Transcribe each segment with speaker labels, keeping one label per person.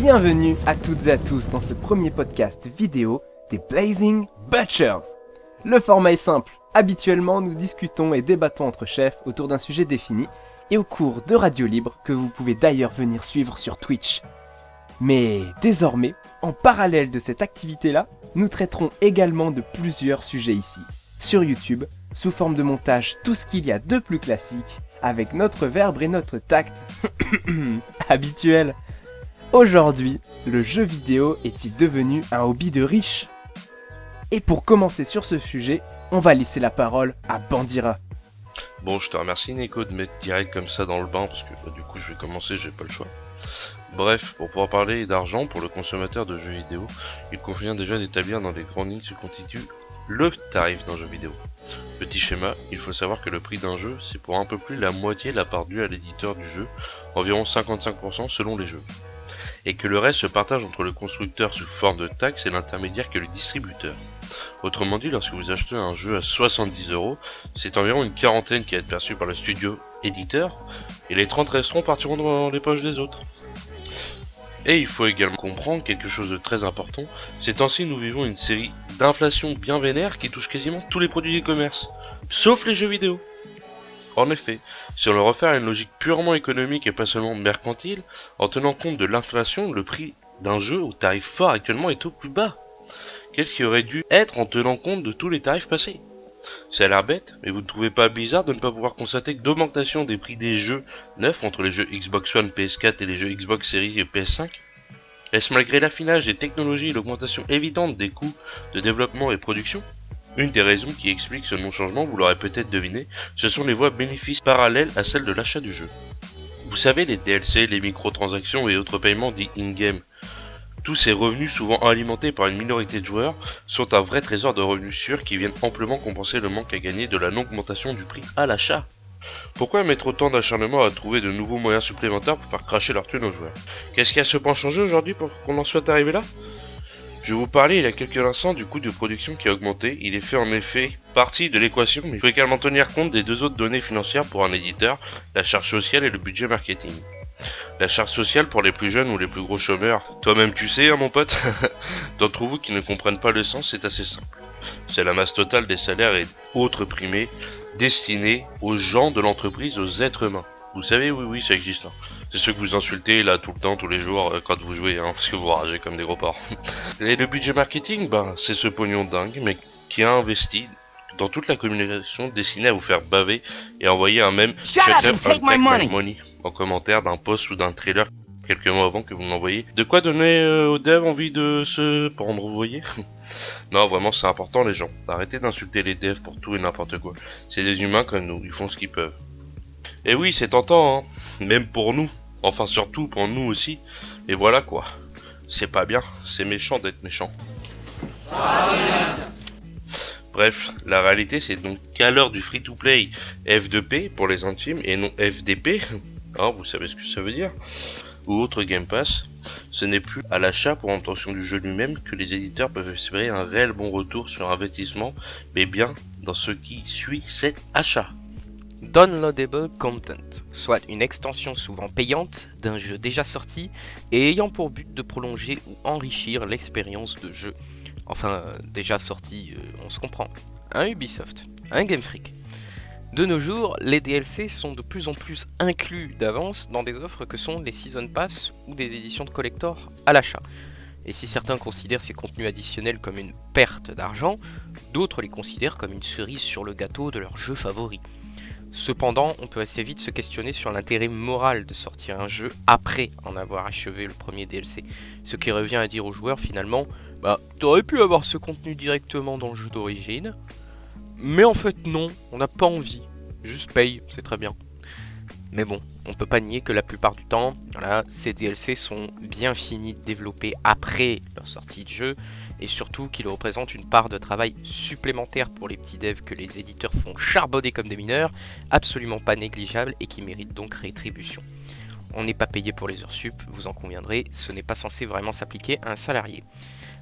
Speaker 1: Bienvenue à toutes et à tous dans ce premier podcast vidéo des Blazing Butchers. Le format est simple, habituellement nous discutons et débattons entre chefs autour d'un sujet défini et au cours de Radio Libre que vous pouvez d'ailleurs venir suivre sur Twitch. Mais désormais, en parallèle de cette activité-là, nous traiterons également de plusieurs sujets ici, sur YouTube, sous forme de montage tout ce qu'il y a de plus classique, avec notre verbe et notre tact habituel. Aujourd'hui, le jeu vidéo est-il devenu un hobby de riche ? Et pour commencer sur ce sujet, on va laisser la parole à Bandira.
Speaker 2: Bon, je te remercie Nico de mettre direct comme ça dans le bain, parce que du coup je vais commencer, j'ai pas le choix. Bref, pour pouvoir parler d'argent pour le consommateur de jeux vidéo, il convient déjà d'établir dans les grandes lignes ce que constitue le tarif d'un jeu vidéo. Petit schéma, il faut savoir que le prix d'un jeu, c'est pour un peu plus la moitié la part due à l'éditeur du jeu, environ 55% selon les jeux. Et que le reste se partage entre le constructeur sous forme de taxe et l'intermédiaire que le distributeur. Autrement dit, lorsque vous achetez un jeu à 70€, c'est environ une quarantaine qui va être perçue par le studio éditeur, et les 30 resteront partiront dans les poches des autres. Et il faut également comprendre quelque chose de très important, ces temps-ci nous vivons une série d'inflation bien vénère qui touche quasiment tous les produits e-commerce, sauf les jeux vidéo. En effet, si on le refait à une logique purement économique et pas seulement mercantile, en tenant compte de l'inflation, le prix d'un jeu au tarif fort actuellement est au plus bas. Qu'est-ce qui aurait dû être en tenant compte de tous les tarifs passés ? Ça a l'air bête, mais vous ne trouvez pas bizarre de ne pas pouvoir constater que l'augmentation des prix des jeux neufs entre les jeux Xbox One, PS4 et les jeux Xbox Series et PS5 ? Est-ce malgré l'affinage des technologies et l'augmentation évidente des coûts de développement et production ? Une des raisons qui explique ce non-changement, vous l'aurez peut-être deviné, ce sont les voies bénéfices parallèles à celles de l'achat du jeu. Vous savez, les DLC, les microtransactions et autres paiements dits in-game. Tous ces revenus, souvent alimentés par une minorité de joueurs, sont un vrai trésor de revenus sûrs qui viennent amplement compenser le manque à gagner de la non-augmentation du prix à l'achat. Pourquoi mettre autant d'acharnement à trouver de nouveaux moyens supplémentaires pour faire cracher leur thune aux joueurs ? Qu'est-ce qui a cependant changé aujourd'hui pour qu'on en soit arrivé là ? Je vous parlais il y a quelques instants du coût de production qui a augmenté, il est fait en effet partie de l'équation, mais il faut également tenir compte des deux autres données financières pour un éditeur, la charge sociale et le budget marketing. La charge sociale pour les plus jeunes ou les plus gros chômeurs, toi-même tu sais mon pote, d'entre vous qui ne comprennent pas le sens, c'est assez simple. C'est la masse totale des salaires et autres primés destinés aux gens de l'entreprise, aux êtres humains. Vous savez, oui, ça existe. C'est ceux que vous insultez là tout le temps, tous les jours, quand vous jouez, parce que vous ragez comme des gros porcs. Et le budget marketing, c'est ce pognon dingue, mais qui a investi dans toute la communication destinée à vous faire baver et envoyer un mème « Shut up and take my money » en commentaire d'un post ou d'un trailer quelques mois avant que vous l'envoyiez. De quoi donner aux devs envie de se prendre, vous voyez ? Non, vraiment, c'est important les gens. Arrêtez d'insulter les devs pour tout et n'importe quoi. C'est des humains comme nous, ils font ce qu'ils peuvent. Et oui, c'est tentant, même pour nous. Enfin, surtout pour nous aussi. Et voilà quoi. C'est pas bien, c'est méchant d'être méchant. Bref, la réalité c'est donc qu'à l'heure du free-to-play F2P pour les intimes et non FDP, vous savez ce que ça veut dire, ou autre Game Pass, ce n'est plus à l'achat pour l'obtention du jeu lui-même que les éditeurs peuvent espérer un réel bon retour sur investissement, mais bien dans ce qui suit cet achat.
Speaker 3: Downloadable Content, soit une extension souvent payante d'un jeu déjà sorti et ayant pour but de prolonger ou enrichir l'expérience de jeu. Enfin, déjà sorti, on se comprend. Un Ubisoft, un Game Freak. De nos jours, les DLC sont de plus en plus inclus d'avance dans des offres que sont les Season Pass ou des éditions de collector à l'achat. Et si certains considèrent ces contenus additionnels comme une perte d'argent, d'autres les considèrent comme une cerise sur le gâteau de leur jeu favori. Cependant, on peut assez vite se questionner sur l'intérêt moral de sortir un jeu après en avoir achevé le premier DLC. Ce qui revient à dire aux joueurs finalement, t'aurais pu avoir ce contenu directement dans le jeu d'origine, mais en fait non, on n'a pas envie, juste paye, c'est très bien. Mais bon, on peut pas nier que la plupart du temps, ces DLC sont bien finis de développer après leur sortie de jeu, et surtout qu'ils représentent une part de travail supplémentaire pour les petits devs que les éditeurs font charbonner comme des mineurs, absolument pas négligeable et qui méritent donc rétribution. On n'est pas payé pour les heures sup, vous en conviendrez, ce n'est pas censé vraiment s'appliquer à un salarié.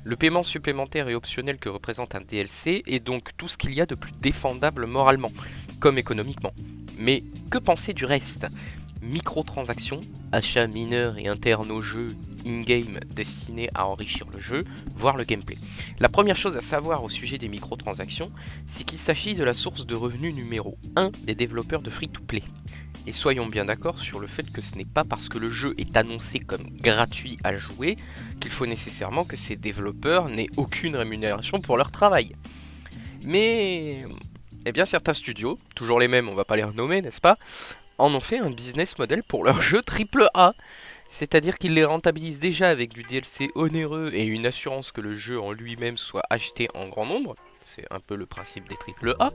Speaker 3: Le paiement supplémentaire et optionnel que représente un DLC est donc tout ce qu'il y a de plus défendable moralement, comme économiquement. Mais que penser du reste ? microtransactions, achats mineurs et internes au jeu in-game destinés à enrichir le jeu, voire le gameplay. La première chose à savoir au sujet des microtransactions, c'est qu'il s'agit de la source de revenus numéro 1 des développeurs de free-to-play. Et soyons bien d'accord sur le fait que ce n'est pas parce que le jeu est annoncé comme gratuit à jouer qu'il faut nécessairement que ces développeurs n'aient aucune rémunération pour leur travail. Mais, eh bien certains studios, toujours les mêmes, on va pas les renommer, n'est-ce pas, en ont fait un business model pour leurs jeux AAA. C'est-à-dire qu'ils les rentabilisent déjà avec du DLC onéreux et une assurance que le jeu en lui-même soit acheté en grand nombre. C'est un peu le principe des AAA.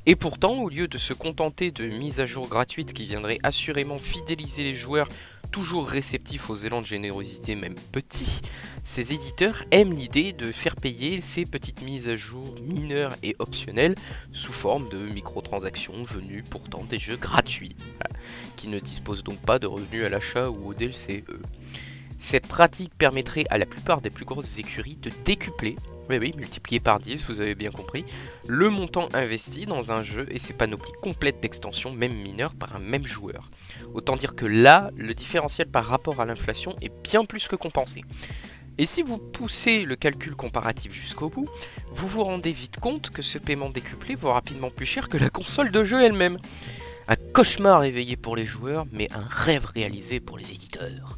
Speaker 3: Et pourtant, au lieu de se contenter de mises à jour gratuites qui viendraient assurément fidéliser les joueurs toujours réceptifs aux élans de générosité même petits, ces éditeurs aiment l'idée de faire payer ces petites mises à jour mineures et optionnelles sous forme de microtransactions venues pourtant des jeux gratuits, qui ne disposent donc pas de revenus à l'achat ou au DLC. Cette pratique permettrait à la plupart des plus grosses écuries de décupler, oui, multiplié par 10, vous avez bien compris, le montant investi dans un jeu et ses panoplies complètes d'extensions, même mineures, par un même joueur. Autant dire que là, le différentiel par rapport à l'inflation est bien plus que compensé. Et si vous poussez le calcul comparatif jusqu'au bout, vous vous rendez vite compte que ce paiement décuplé vaut rapidement plus cher que la console de jeu elle-même. Un cauchemar éveillé pour les joueurs, mais un rêve réalisé pour les éditeurs.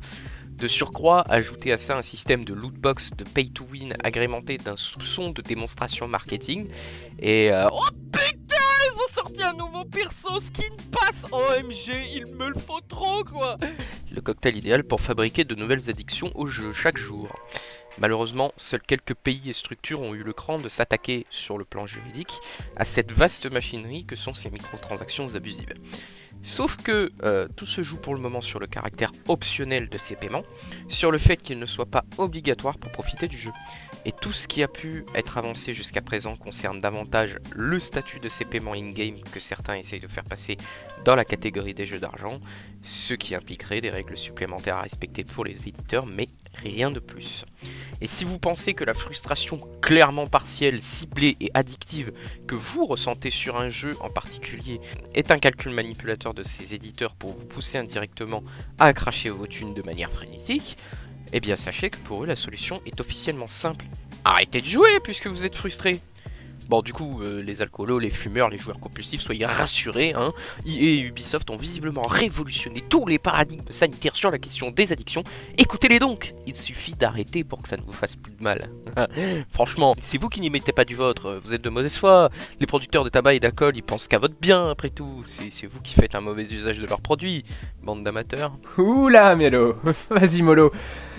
Speaker 3: De surcroît, ajoutez à ça un système de lootbox de pay to win agrémenté d'un soupçon de démonstration marketing. Et oh putain, ils ont sorti un nouveau perso skin pass. OMG, il me le faut trop quoi. Le cocktail idéal pour fabriquer de nouvelles addictions au jeu chaque jour. Malheureusement, seuls quelques pays et structures ont eu le cran de s'attaquer sur le plan juridique à cette vaste machinerie que sont ces microtransactions abusives. Sauf que tout se joue pour le moment sur le caractère optionnel de ces paiements, sur le fait qu'ils ne soient pas obligatoires pour profiter du jeu. Et tout ce qui a pu être avancé jusqu'à présent concerne davantage le statut de ces paiements in-game que certains essayent de faire passer dans la catégorie des jeux d'argent, ce qui impliquerait des règles supplémentaires à respecter pour les éditeurs, mais rien de plus. Et si vous pensez que la frustration clairement partielle, ciblée et addictive que vous ressentez sur un jeu en particulier est un calcul manipulateur de ces éditeurs pour vous pousser indirectement à cracher vos thunes de manière frénétique, eh bien sachez que pour eux la solution est officiellement simple. Arrêtez de jouer puisque vous êtes frustré. Bon du coup, les alcoolos, les fumeurs, les joueurs compulsifs, soyez rassurés, hein. EA et Ubisoft ont visiblement révolutionné tous les paradigmes sanitaires sur la question des addictions. Écoutez-les donc, il suffit d'arrêter pour que ça ne vous fasse plus de mal. Franchement, c'est vous qui n'y mettez pas du vôtre, vous êtes de mauvaise foi. Les producteurs de tabac et d'alcool, ils pensent qu'à votre bien après tout. C'est vous qui faites un mauvais usage de leurs produits, bande d'amateurs.
Speaker 1: Oula Mélo, vas-y Molo.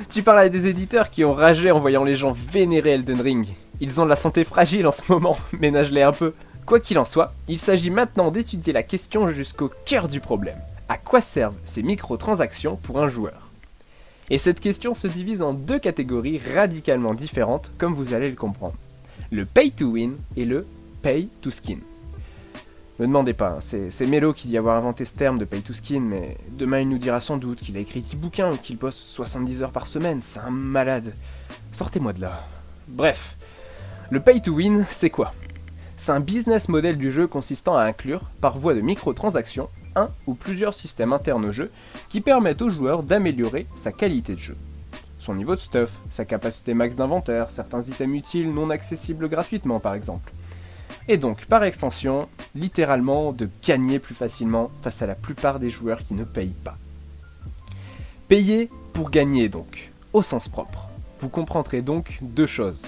Speaker 1: Tu parles à des éditeurs qui ont ragé en voyant les gens vénérer Elden Ring. Ils ont de la santé fragile en ce moment, ménage-les un peu. Quoi qu'il en soit, il s'agit maintenant d'étudier la question jusqu'au cœur du problème. À quoi servent ces microtransactions pour un joueur ? Et cette question se divise en deux catégories radicalement différentes, comme vous allez le comprendre. Le pay to win et le pay to skin. Me demandez pas, c'est Mélo qui dit avoir inventé ce terme de pay to skin, mais demain il nous dira sans doute qu'il a écrit 10 bouquins ou qu'il bosse 70 heures par semaine, c'est un malade. Sortez-moi de là. Bref, le pay to win, c'est quoi ? C'est un business model du jeu consistant à inclure, par voie de microtransactions, un ou plusieurs systèmes internes au jeu qui permettent au joueur d'améliorer sa qualité de jeu. Son niveau de stuff, sa capacité max d'inventaire, certains items utiles non accessibles gratuitement par exemple. Et donc, par extension, littéralement de gagner plus facilement face à la plupart des joueurs qui ne payent pas. Payer pour gagner donc, au sens propre. Vous comprendrez donc deux choses.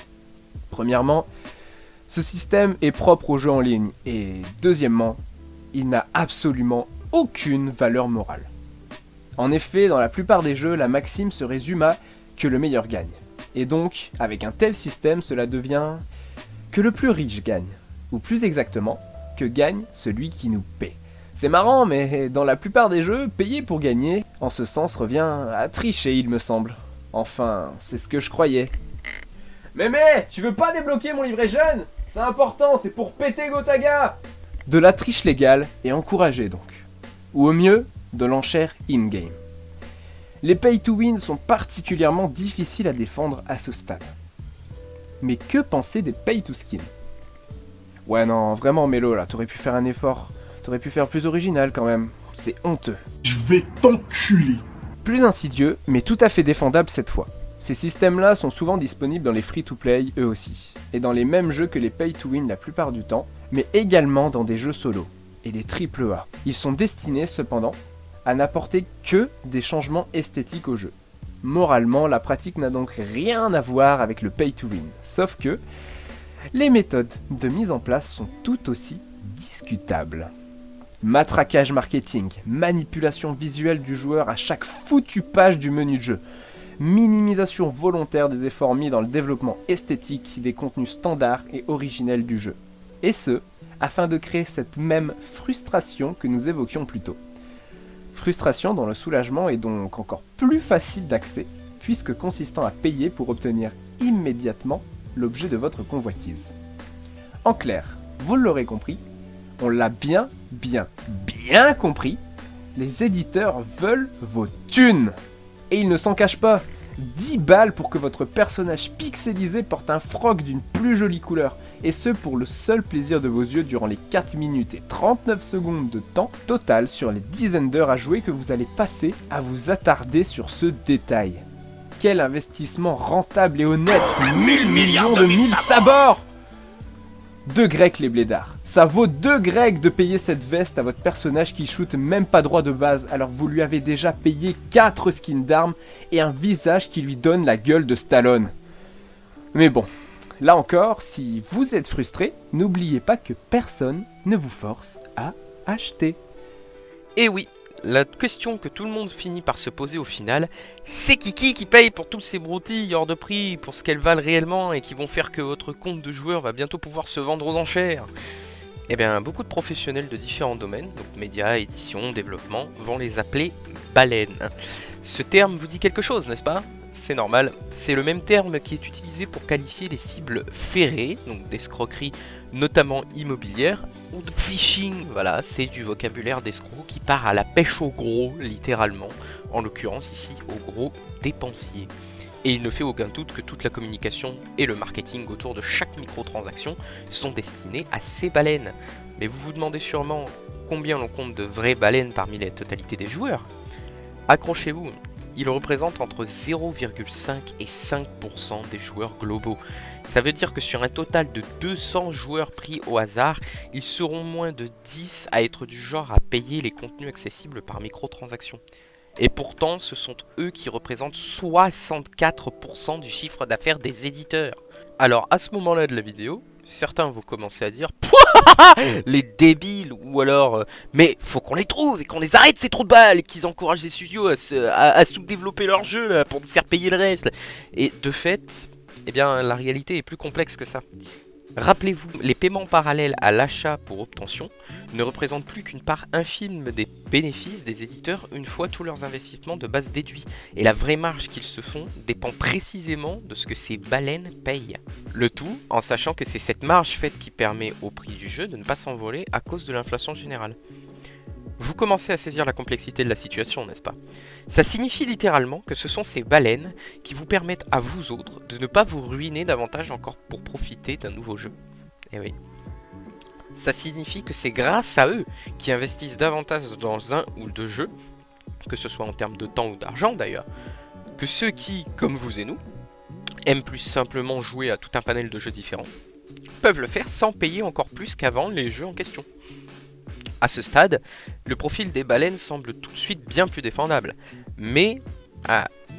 Speaker 1: Premièrement, ce système est propre aux jeux en ligne, et deuxièmement, il n'a absolument aucune valeur morale. En effet, dans la plupart des jeux, la maxime se résume à « que le meilleur gagne ». Et donc, avec un tel système, cela devient « que le plus riche gagne ». Ou plus exactement, que gagne celui qui nous paie. C'est marrant, mais dans la plupart des jeux, payer pour gagner, en ce sens, revient à tricher, il me semble. Enfin, c'est ce que je croyais. Mémé, tu veux pas débloquer mon livret jeune ? C'est important, c'est pour péter Gotaga ! De la triche légale et encouragée donc. Ou au mieux, de l'enchère in-game. Les pay-to-win sont particulièrement difficiles à défendre à ce stade. Mais que penser des pay-to-skin ? Ouais non, vraiment Mélo là, t'aurais pu faire un effort. T'aurais pu faire plus original quand même. C'est honteux.
Speaker 4: Je vais t'enculer.
Speaker 1: Plus insidieux, mais tout à fait défendable cette fois. Ces systèmes-là sont souvent disponibles dans les free-to-play eux aussi, et dans les mêmes jeux que les pay-to-win la plupart du temps, mais également dans des jeux solo, et des AAA. Ils sont destinés cependant à n'apporter que des changements esthétiques au jeu. Moralement, la pratique n'a donc rien à voir avec le pay-to-win, sauf que les méthodes de mise en place sont tout aussi discutables. Matraquage marketing, manipulation visuelle du joueur à chaque foutue page du menu de jeu, minimisation volontaire des efforts mis dans le développement esthétique des contenus standards et originels du jeu. Et ce, afin de créer cette même frustration que nous évoquions plus tôt. Frustration dont le soulagement est donc encore plus facile d'accès, puisque consistant à payer pour obtenir immédiatement l'objet de votre convoitise. En clair, vous l'aurez compris, on l'a bien compris, les éditeurs veulent vos thunes. Et ils ne s'en cachent pas. 10 balles pour que votre personnage pixelisé porte un froc d'une plus jolie couleur. Et ce pour le seul plaisir de vos yeux durant les 4 minutes et 39 secondes de temps total sur les dizaines d'heures à jouer que vous allez passer à vous attarder sur ce détail. Quel investissement rentable et honnête. 1000 millions de 1000 sabords. 2 grecs les blédards. Ça vaut 2 grecs de payer cette veste à votre personnage qui shoot même pas droit de base alors que vous lui avez déjà payé 4 skins d'armes et un visage qui lui donne la gueule de Stallone. Mais bon, là encore, si vous êtes frustré, n'oubliez pas que personne ne vous force à acheter.
Speaker 3: Et oui, la question que tout le monde finit par se poser au final, c'est qui paye pour toutes ces broutilles hors de prix, pour ce qu'elles valent réellement et qui vont faire que votre compte de joueur va bientôt pouvoir se vendre aux enchères? Eh bien, beaucoup de professionnels de différents domaines, donc médias, édition, développement, vont les appeler baleines. Ce terme vous dit quelque chose, n'est-ce pas? C'est normal, c'est le même terme qui est utilisé pour qualifier les cibles ferrées, donc d'escroquerie notamment immobilière, ou de phishing, voilà, c'est du vocabulaire d'escroc qui part à la pêche au gros, littéralement, en l'occurrence ici au gros dépensier. Et il ne fait aucun doute que toute la communication et le marketing autour de chaque microtransaction sont destinés à ces baleines. Mais vous vous demandez sûrement combien l'on compte de vraies baleines parmi la totalité des joueurs? Accrochez-vous, il représente entre 0,5 et 5% des joueurs globaux. Ça veut dire que sur un total de 200 joueurs pris au hasard, ils seront moins de 10 à être du genre à payer les contenus accessibles par microtransaction. Et pourtant, ce sont eux qui représentent 64% du chiffre d'affaires des éditeurs. Alors à ce moment-là de la vidéo, certains vont commencer à dire « les débiles » ou alors « mais faut qu'on les trouve et qu'on les arrête ces trous de balles, qu'ils encouragent les studios à sous-développer leur jeu là, pour nous faire payer le reste ». Et de fait, eh bien, la réalité est plus complexe que ça. Rappelez-vous, les paiements parallèles à l'achat pour obtention ne représentent plus qu'une part infime des bénéfices des éditeurs une fois tous leurs investissements de base déduits. Et la vraie marge qu'ils se font dépend précisément de ce que ces baleines payent. Le tout en sachant que c'est cette marge faite qui permet au prix du jeu de ne pas s'envoler à cause de l'inflation générale. Vous commencez à saisir la complexité de la situation, n'est-ce pas? Ça signifie littéralement que ce sont ces baleines qui vous permettent à vous autres de ne pas vous ruiner davantage encore pour profiter d'un nouveau jeu. Eh oui. Ça signifie que c'est grâce à eux qui investissent davantage dans un ou deux jeux, que ce soit en termes de temps ou d'argent d'ailleurs, que ceux qui, comme vous et nous, aiment plus simplement jouer à tout un panel de jeux différents, peuvent le faire sans payer encore plus qu'avant les jeux en question. À ce stade, le profil des baleines semble tout de suite bien plus défendable, mais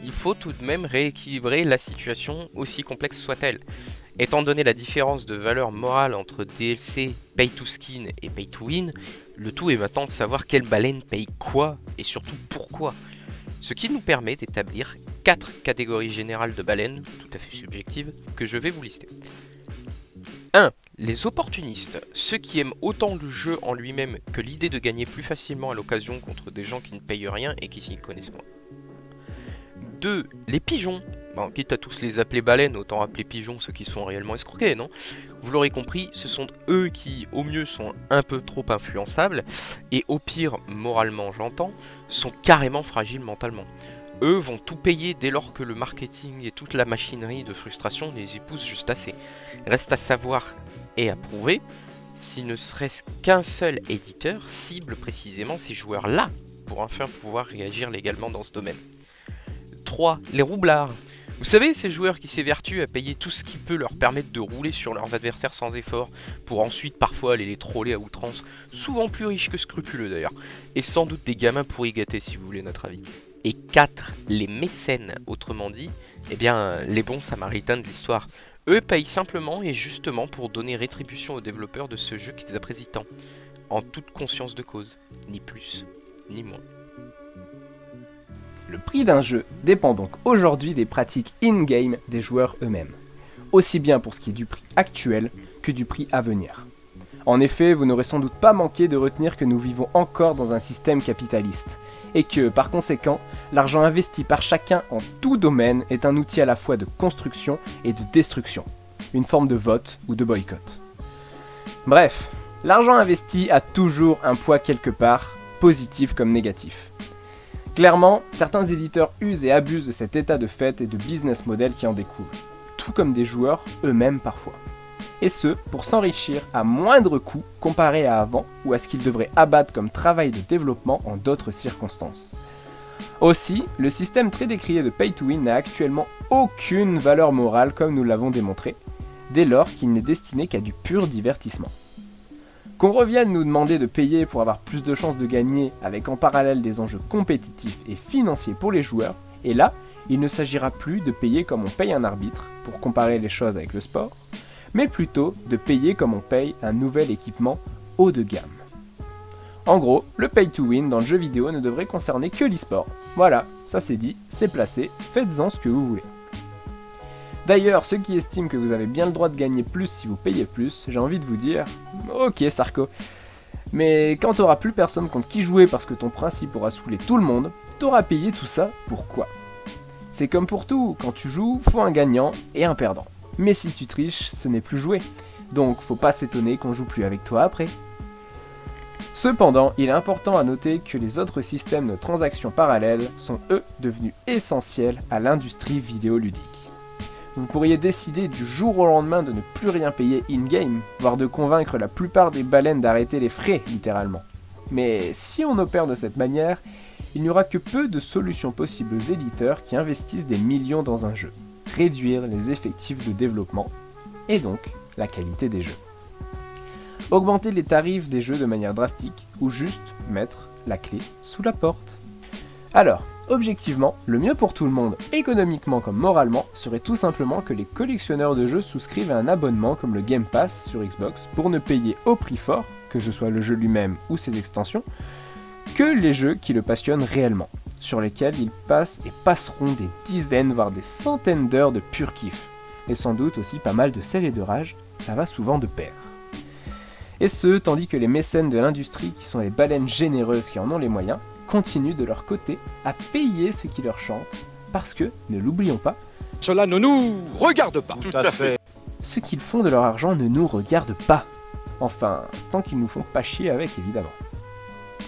Speaker 3: il faut tout de même rééquilibrer la situation aussi complexe soit-elle. Étant donné la différence de valeur morale entre DLC, Pay to Skin et Pay to Win, le tout est maintenant de savoir quelle baleine paye quoi et surtout pourquoi. Ce qui nous permet d'établir 4 catégories générales de baleines, tout à fait subjectives, que je vais vous lister. 1. Les opportunistes, ceux qui aiment autant le jeu en lui-même que l'idée de gagner plus facilement à l'occasion contre des gens qui ne payent rien et qui s'y connaissent moins. 2. Les pigeons. Bon, quitte à tous les appeler baleines, autant appeler pigeons ceux qui sont réellement escroqués, non? Vous l'aurez compris, ce sont eux qui, au mieux, sont un peu trop influençables, et au pire, moralement j'entends, sont carrément fragiles mentalement. Eux vont tout payer dès lors que le marketing et toute la machinerie de frustration les épousent juste assez. Reste à savoir et à prouver si ne serait-ce qu'un seul éditeur cible précisément ces joueurs-là pour enfin pouvoir réagir légalement dans ce domaine. 3. Les roublards. Vous savez, ces joueurs qui s'évertuent à payer tout ce qui peut leur permettre de rouler sur leurs adversaires sans effort, pour ensuite parfois aller les troller à outrance, souvent plus riches que scrupuleux d'ailleurs, et sans doute des gamins pour y gâter si vous voulez notre avis. Et 4. Les mécènes, autrement dit, les bons samaritains de l'histoire. Eux payent simplement et justement pour donner rétribution aux développeurs de ce jeu qu'ils apprécient tant, en toute conscience de cause, ni plus, ni moins.
Speaker 1: Le prix d'un jeu dépend donc aujourd'hui des pratiques in-game des joueurs eux-mêmes, aussi bien pour ce qui est du prix actuel que du prix à venir. En effet, vous n'aurez sans doute pas manqué de retenir que nous vivons encore dans un système capitaliste, et que, par conséquent, l'argent investi par chacun en tout domaine est un outil à la fois de construction et de destruction, une forme de vote ou de boycott. Bref, l'argent investi a toujours un poids quelque part, positif comme négatif. Clairement, certains éditeurs usent et abusent de cet état de fait et de business model qui en découle, tout comme des joueurs eux-mêmes parfois. Et ce, pour s'enrichir à moindre coût comparé à avant ou à ce qu'ils devraient abattre comme travail de développement en d'autres circonstances. Aussi, le système très décrié de Pay to Win n'a actuellement aucune valeur morale comme nous l'avons démontré, dès lors qu'il n'est destiné qu'à du pur divertissement. Qu'on revienne nous demander de payer pour avoir plus de chances de gagner avec en parallèle des enjeux compétitifs et financiers pour les joueurs, et là, il ne s'agira plus de payer comme on paye un arbitre, pour comparer les choses avec le sport, mais plutôt de payer comme on paye un nouvel équipement haut de gamme. En gros, le pay to win dans le jeu vidéo ne devrait concerner que l'e-sport. Voilà, ça c'est dit, c'est placé, faites-en ce que vous voulez. D'ailleurs, ceux qui estiment que vous avez bien le droit de gagner plus si vous payez plus, j'ai envie de vous dire, ok Sarko, mais quand t'auras plus personne contre qui jouer parce que ton principe aura saoulé tout le monde, t'auras payé tout ça pour quoi ? C'est comme pour tout, quand tu joues, faut un gagnant et un perdant. Mais si tu triches, ce n'est plus jouer, donc faut pas s'étonner qu'on joue plus avec toi après. Cependant, il est important à noter que les autres systèmes de transactions parallèles sont eux devenus essentiels à l'industrie vidéoludique. Vous pourriez décider du jour au lendemain de ne plus rien payer in-game, voire de convaincre la plupart des baleines d'arrêter les frais, littéralement. Mais si on opère de cette manière, il n'y aura que peu de solutions possibles aux éditeurs qui investissent des millions dans un jeu. Réduire les effectifs de développement, et donc la qualité des jeux. Augmenter les tarifs des jeux de manière drastique, ou juste mettre la clé sous la porte. Alors, objectivement, le mieux pour tout le monde, économiquement comme moralement, serait tout simplement que les collectionneurs de jeux souscrivent à un abonnement comme le Game Pass sur Xbox pour ne payer au prix fort, que ce soit le jeu lui-même ou ses extensions, que les jeux qui le passionnent réellement, sur lesquels ils passent et passeront des dizaines voire des centaines d'heures de pur kiff, et sans doute aussi pas mal de sel et de rage, ça va souvent de pair. Et ce, tandis que les mécènes de l'industrie, qui sont les baleines généreuses qui en ont les moyens, continuent de leur côté à payer ceux qui leur chantent, parce que, ne l'oublions pas,
Speaker 4: cela ne nous regarde pas.
Speaker 5: Tout à fait.
Speaker 1: Ce qu'ils font de leur argent ne nous regarde pas. Enfin, tant qu'ils nous font pas chier avec, évidemment.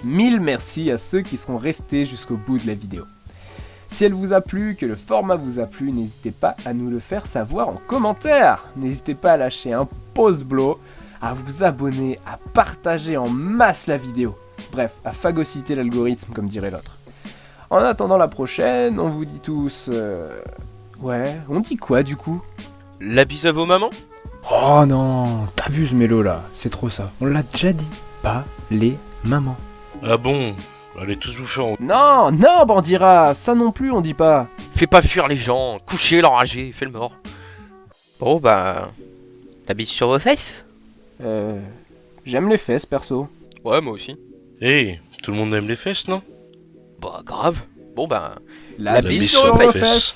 Speaker 1: Mille merci à ceux qui seront restés jusqu'au bout de la vidéo. Si elle vous a plu, que le format vous a plu, n'hésitez pas à nous le faire savoir en commentaire. N'hésitez pas à lâcher un pouce bleu, à vous abonner, à partager en masse la vidéo. Bref, à phagocyter l'algorithme, comme dirait l'autre. En attendant la prochaine, on vous dit tous... Ouais, on dit quoi du coup ?
Speaker 3: La bise à vos mamans ?
Speaker 1: Oh non, t'abuses Mélo là, c'est trop ça. On l'a déjà dit, pas les mamans.
Speaker 2: Ah bon ? Allez tous vous faire en...
Speaker 1: Non, non Bandira, ça non plus on dit pas.
Speaker 3: Fais pas fuir les gens, couchez l'enragé, fais le mort. Bon bah... La bise sur vos fesses ?
Speaker 1: J'aime les fesses perso.
Speaker 3: Ouais, moi aussi.
Speaker 2: Hey, tout le monde aime les fesses, non ?
Speaker 3: Bah grave. Bon bah...
Speaker 1: La
Speaker 2: bise
Speaker 1: bise
Speaker 2: sur
Speaker 1: sur
Speaker 2: vos
Speaker 1: vos
Speaker 2: fesses.
Speaker 1: fesses.